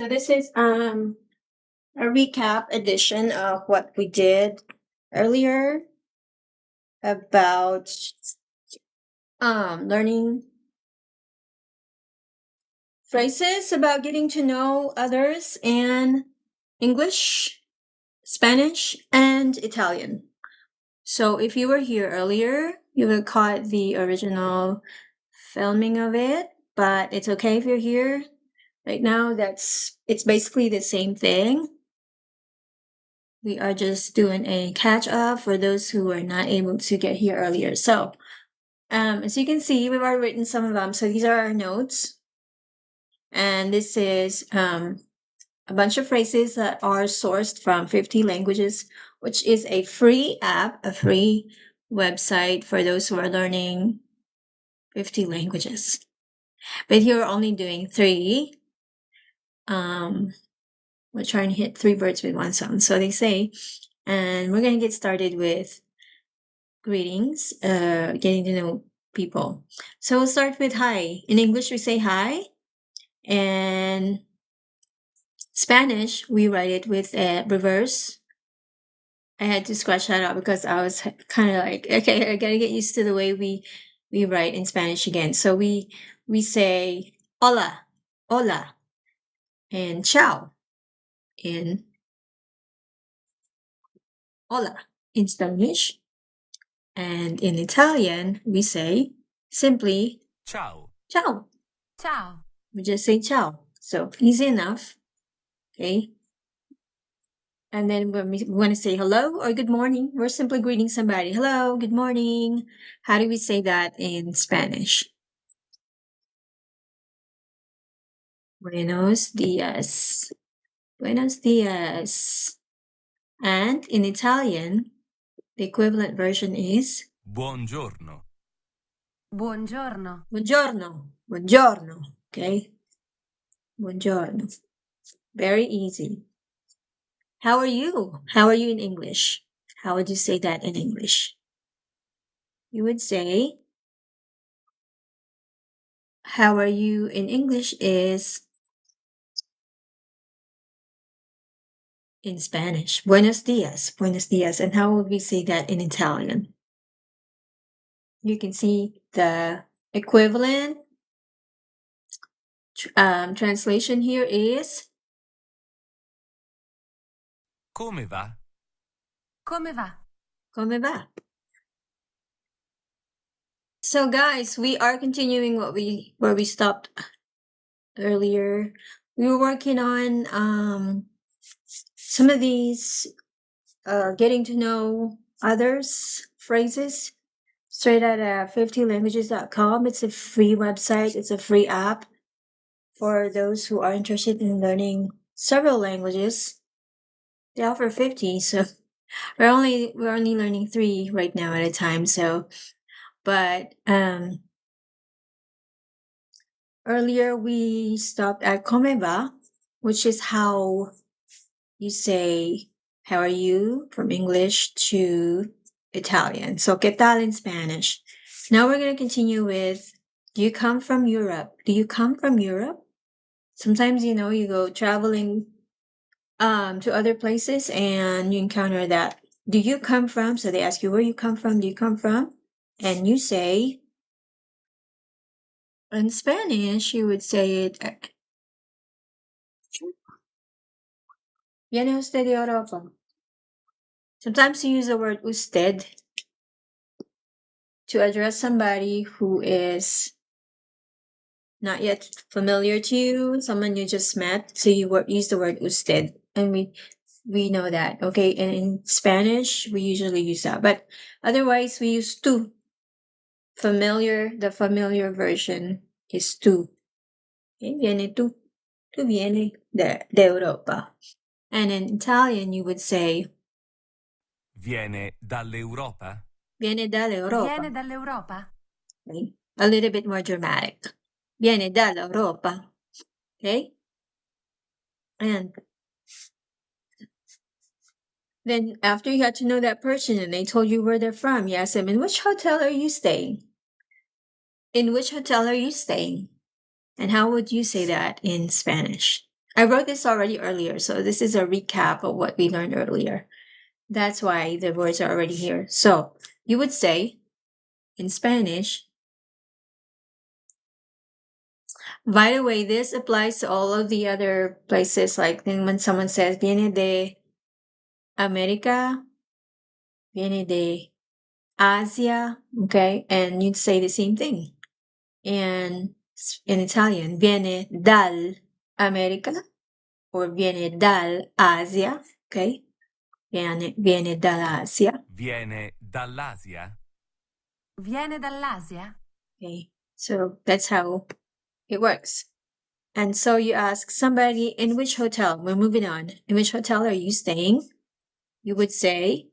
So this is a recap edition of what we did earlier about learning phrases about getting to know others in English, Spanish, and Italian. So if you were here earlier, you would have caught the original filming of it, but it's okay if you're here right now. It's basically the same thing. We are just doing a catch up for those who were not able to get here earlier. So, as you can see, we've already written some of them. So these are our notes. And this is a bunch of phrases that are sourced from 50 languages, which is a free app, a free website for those who are learning 50 languages. But here we're only doing 3. We're trying to hit 3 birds with one stone. So they say, and we're going to get started with greetings, getting to know people. So we'll start with hi. In English, we say hi. And Spanish, we write it with a reverse. I had to scratch that out because I was kind of like, okay, I gotta get used to the way we write in Spanish again. So we say hola, hola, and ciao in hola in Spanish. And in Italian, we say simply Ciao. ciao. Ciao. We just say ciao. So easy enough. Okay. And then when we want to say hello or good morning, we're simply greeting somebody. Hello, good morning. How do we say that in Spanish? Buenos dias. Buenos dias. And in Italian, the equivalent version is Buongiorno. Buongiorno. buongiorno. Buongiorno. Okay. Buongiorno. Very easy. How are you? How are you in English? How would you say that in English? You would say, how are you in English is in Spanish. Buenos dias. Buenos dias. And how would we say that in Italian? You can see the equivalent translation here is Come va? Come va? come va. So guys, we are continuing where we stopped earlier. We were working on some of these getting to know others phrases straight out of 50languages.com. It's a free website. It's a free app for those who are interested in learning several languages. They offer 50, so we're only learning 3 right now at a time. So, but earlier we stopped at come va, which is how you say how are you from English to Italian. So ¿qué tal in Spanish? Now we're going to continue with do you come from Europe? Do you come from Europe? Sometimes you go traveling to other places and you encounter that do you come from? So they ask you where you come from. Do you come from? And you say in Spanish you would say it Viene usted de Europa. Sometimes you use the word usted to address somebody who is not yet familiar to you, someone you just met. So you use the word usted, and we know that. Okay, and in Spanish we usually use that, but otherwise we use tú. The familiar version is tú. Okay, viene tú. Tú viene de Europa. And in Italian you would say Viene dall'Europa? viene dall'Europa. Viene dall'Europa? Okay? A little bit more dramatic. Viene dall'Europa. Okay? And then after you got to know that person and they told you where they're from, you ask them, in which hotel are you staying? In which hotel are you staying? And how would you say that in Spanish? I wrote this already earlier, so this is a recap of what we learned earlier. That's why the words are already here. So you would say in Spanish, by the way, this applies to all of the other places, like when someone says, viene de América, viene de Asia, okay? And you'd say the same thing. And in Italian, viene dal America or viene dal Asia, okay? Viene dall'Asia, Viene dall'Asia? Viene dall'Asia? okay? So that's how it works. And so you ask somebody, in which hotel? We're moving on. In which hotel are you staying? You would say,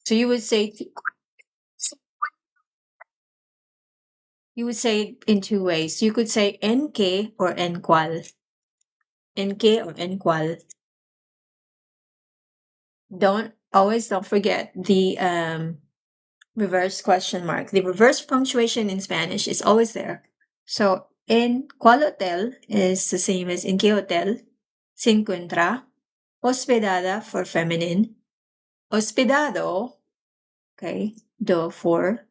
so you would say it in two ways. You could say en qué or en cuál. En qué or en cuál. Don't forget the reverse question mark. The reverse punctuation in Spanish is always there. So en cuál hotel is the same as en qué hotel se encuentra hospedada for feminine, hospedado, okay, do for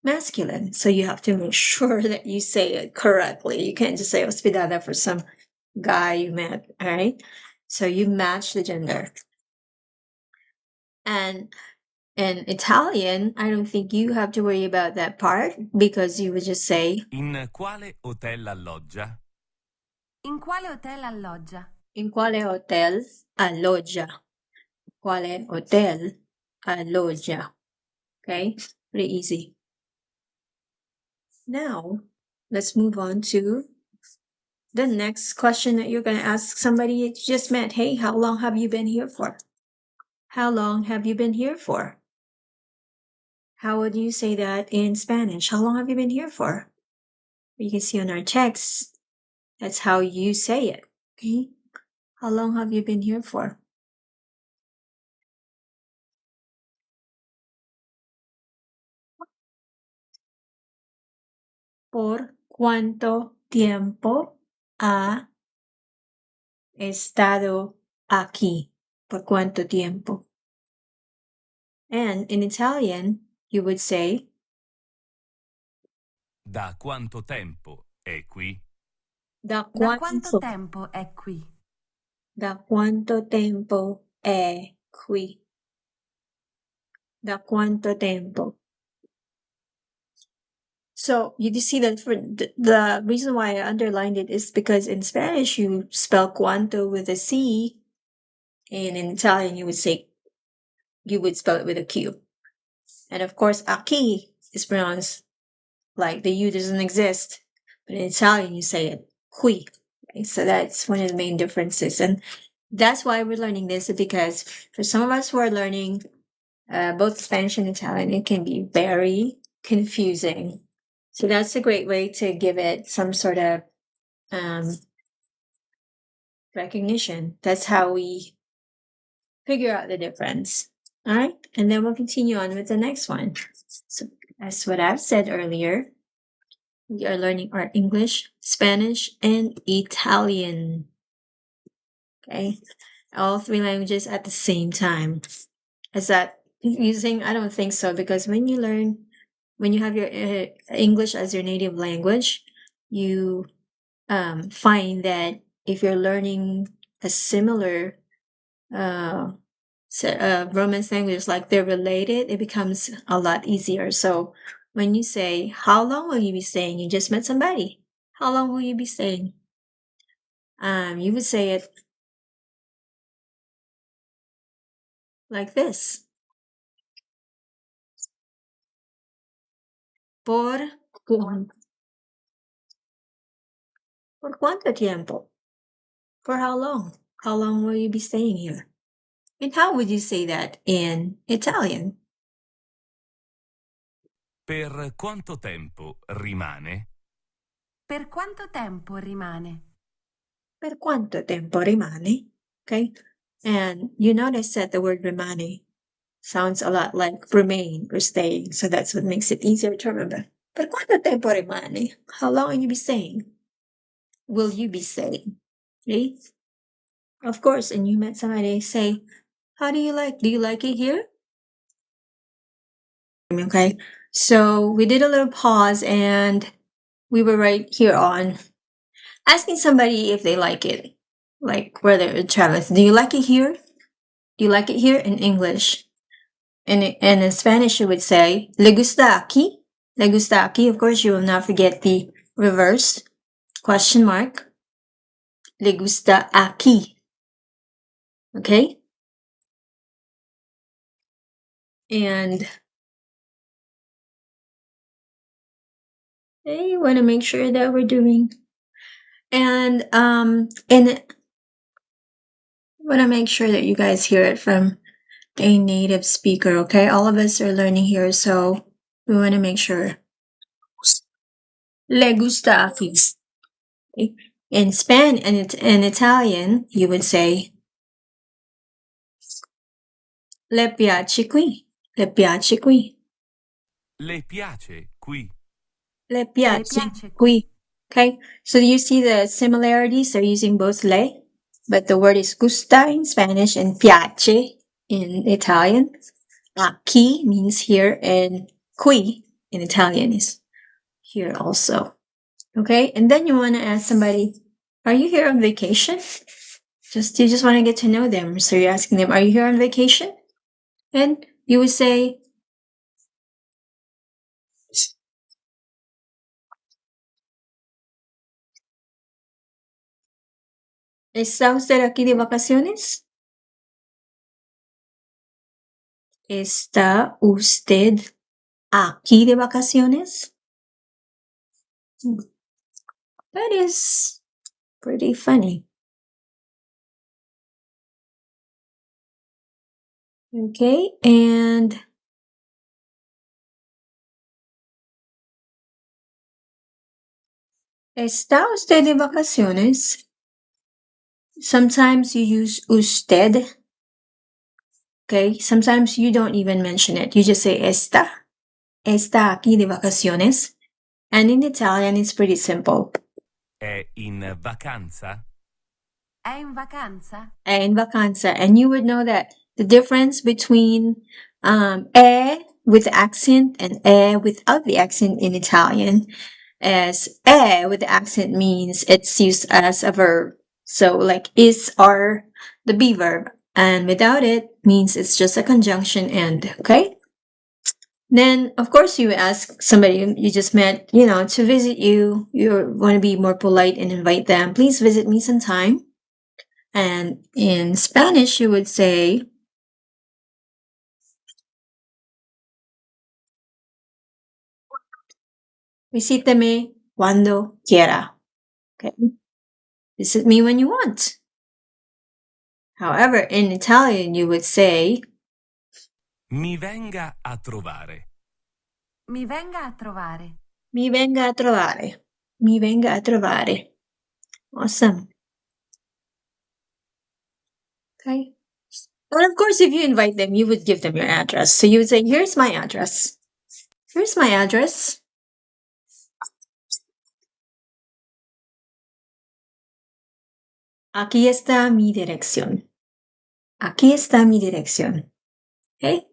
masculine. So you have to make sure that you say it correctly. You can't just say hospedada for some guy you met, all right? So you match the gender. And in Italian, I don't think you have to worry about that part because you would just say, In quale hotel alloggia? In quale hotel alloggia? in quale hotel alloggia? Quale hotel alloggia? Okay, pretty easy. Now, let's move on to the next question that you're going to ask somebody you just met. Hey, how long have you been here for? How long have you been here for? How would you say that in Spanish? How long have you been here for? You can see on our text, that's how you say it. Okay. How long have you been here for? ¿Por cuánto tiempo ha estado aquí? ¿Por cuánto tiempo? And in Italian, you would say, Da quanto tempo è qui? da Da quanto quanto, tempo è qui? da quanto tempo è qui? Da quanto tempo? So you see that for the reason why I underlined it is because in Spanish you spell cuanto with a C, and in Italian you would spell it with a Q. And of course, aquí is pronounced like the U doesn't exist, but in Italian you say it qui. Okay? So that's one of the main differences, and that's why we're learning this, because for some of us who are learning both Spanish and Italian, it can be very confusing. So that's a great way to give it some sort of recognition. That's how we figure out the difference. All right. And then we'll continue on with the next one. So that's what I've said earlier. We are learning our English, Spanish, and Italian. Okay. All three languages at the same time. Is that confusing? I don't think so, because when you have your English as your native language, you find that if you're learning a similar Romance language, like they're related, it becomes a lot easier. So when you say, how long will you be staying? You just met somebody. How long will you be staying? You would say it like this. Por, por cuánto tiempo? For how long? How long will you be staying here? And how would you say that in Italian? Per quanto tempo rimane? Per quanto tempo rimane? Per quanto tempo rimane? Okay. And you notice that the word rimane sounds a lot like remain or staying. So that's what makes it easier to remember. Per quanto tempo rimane? How long will you be staying? Will you be staying? Okay? Of course, and you met somebody, say, do you like it here? Okay. So we did a little pause and we were right here on asking somebody if they like it. Like where they're traveling. Do you like it here? Do you like it here in English? And in Spanish, you would say, ¿Le gusta aquí? ¿Le gusta aquí? Of course, you will not forget the reverse question mark. ¿Le gusta aquí? Okay? And I want to make sure that we're doing. And I want to make sure that you guys hear it from a native speaker, okay? All of us are learning here, so we want to make sure. Le gusta aquí. Okay? In Spanish and in Italian, you would say le piace qui. Le piace qui. Le piace qui. Le Le piace piace qui. Okay, so you see the similarities? They're using both le, but the word is gusta in Spanish and piace in Italian. Qui means here, and qui in Italian is here also. Okay, and then you want to ask somebody, are you here on vacation? You just want to get to know them. So you're asking them, are you here on vacation? And you would say, ¿está usted aquí de vacaciones? ¿Está usted aquí de vacaciones? That is pretty funny. Okay, and ¿está usted de vacaciones? Sometimes you use usted. Okay, sometimes you don't even mention it. You just say está. Está aquí de vacaciones. And in Italian, it's pretty simple. È in vacanza? È in vacanza? È in vacanza. And you would know that the difference between with accent and without the accent in Italian, as with the accent means it's used as a verb. So like is, are, the be verb. And without it means it's just a conjunction end, okay? Then, of course, you ask somebody you just met, to visit you. You want to be more polite and invite them. Please visit me sometime. And in Spanish, you would say, visíteme cuando quiera. Okay. Visit me when you want. However, in Italian, you would say, Mi venga a trovare. Mi venga a trovare. mi venga a trovare. Mi venga a trovare. Awesome. Okay. And of course, if you invite them, you would give them your address. So you would say, here's my address. Here's my address. Aquí está mi dirección. Aquí está mi dirección. Okay?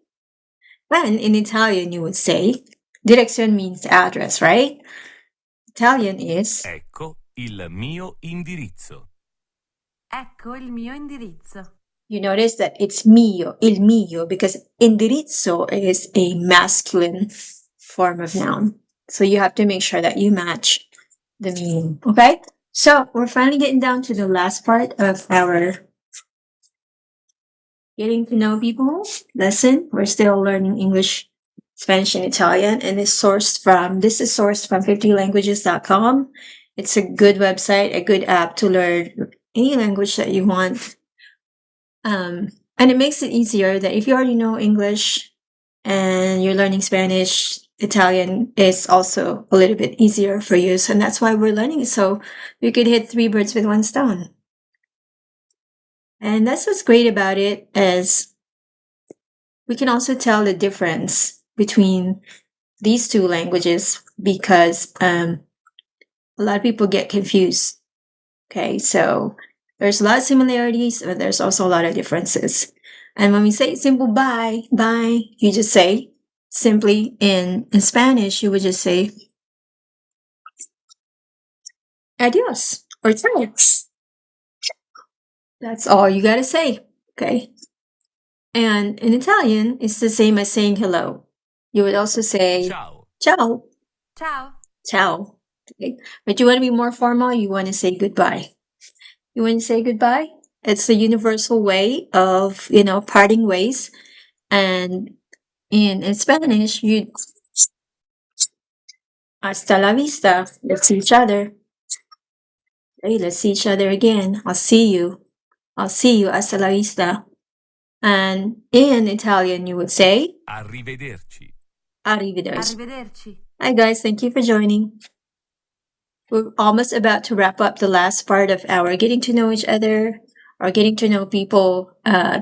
And in Italian, you would say, dirección means address, right? Italian is, Ecco il mio indirizzo. Ecco il mio indirizzo. you notice that it's mio, il mio, because indirizzo is a masculine form of noun. So you have to make sure that you match the meaning, okay? So we're finally getting down to the last part of our getting to know people lesson. We're still learning English, Spanish, and Italian, and this is sourced from 50languages.com. It's a good website, a good app to learn any language that you want. And it makes it easier that if you already know English and you're learning Spanish, Italian is also a little bit easier for you. So that's why we're learning. So you could hit 3 birds with 1 stone. And that's what's great about it, is we can also tell the difference between these two languages because a lot of people get confused. Okay, so there's a lot of similarities, but there's also a lot of differences. And when we say simple bye, you just say simply in Spanish, you would just say adios or thanks. That's all you gotta say. Okay. And in Italian, it's the same as saying hello. You would also say Ciao. ciao, Ciao. ciao. Okay. But you want to be more formal, you want to say goodbye. You want to say goodbye? It's the universal way of, parting ways. And in Spanish, you hasta la vista. Let's see each other. Hey, let's see each other again. I'll see you. I'll see you. Hasta la vista. And in Italian, you would say Arrivederci. arrivederci. Arrivederci. Hi, guys. Thank you for joining. We're almost about to wrap up the last part of our getting to know each other or getting to know people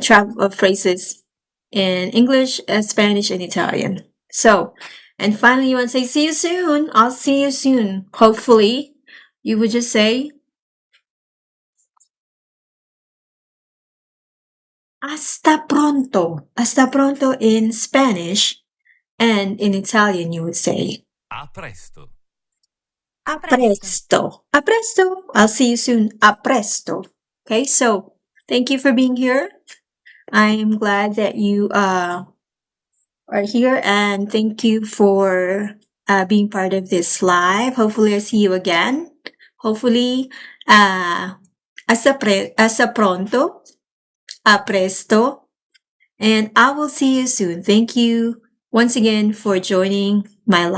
travel phrases in English, Spanish, and Italian. So, and finally, you want to say, see you soon. I'll see you soon. Hopefully, you would just say, hasta pronto. Hasta pronto in Spanish. And in Italian, you would say, A presto. a presto. A presto. I'll see you soon. A presto. Okay, so thank you for being here. I'm glad that you are here and thank you for being part of this live. Hopefully, I'll see you again. Hopefully, hasta pronto. A presto. And I will see you soon. Thank you once again for joining my live.